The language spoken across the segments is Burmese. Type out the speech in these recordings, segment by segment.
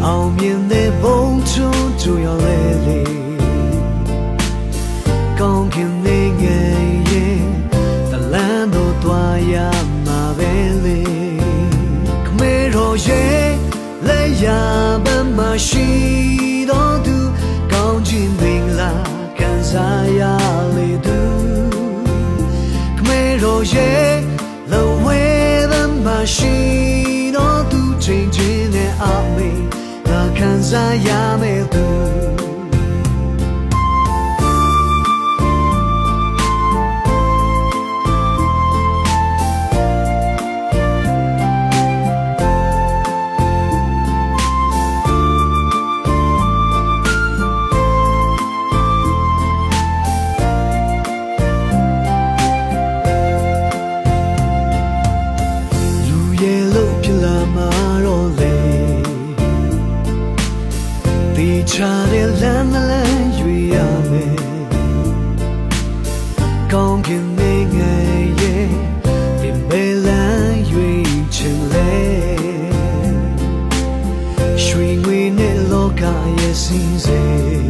အောင်မြင်တဲ့ဘုံချုံကြွရောက်လေလေကောင်းခင်နေငယ်ရင်တလန်းတို့တွားရမှာပဲလေခမေတော်ရဲ့လက်ရပမရှိတော့သူကောင်းခြင်းပင်လာခံစားရလေသူခမေတော်ရဲ့လဝဲပမရှိတော့သူချိန်ချင်းနဲ့အမေလာခံစားရမယ်သူချာတဲ့လမ်းမလန်းရွေရမယ်ကောင်းကင်နေငယ်ရဲ့ဒီမဲလန်းရွေချင်လေရွှေငွေနဲ့လောကရဲ့စည်းစိမ်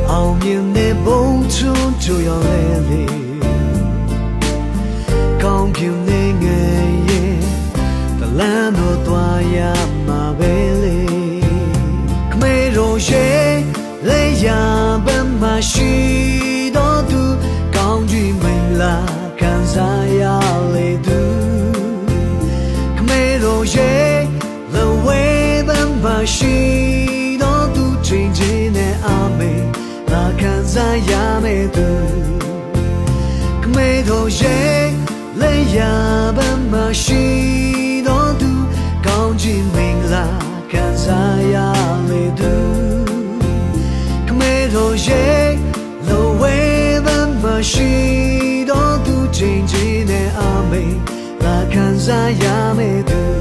အောင်မြင်တဲ့ဘုံချုံကြွရောက်လေလေကောင်းကင်နေငယ်ရဲ့တလန်းတို့သွားရမှာပဲလေရဲ့လေယာပမရှိတော့သူကောင်းကြီးမင်လာခံစားရလေသူခမေတော်ရဲ့လဝဲပမရှိတော့သူချိန်ချင်းနဲ့အမေလာခံစားရမယ်သူခမေတော်ရဲ့လေယာပမရှိတော့သူကောင်းကြီးမင်လာခံစားရလေသူတို့ရဲ့လောဝဲပမရှိတော့သူချိန်ချင်းနဲ့အမေလာခံစားရမယ်သူ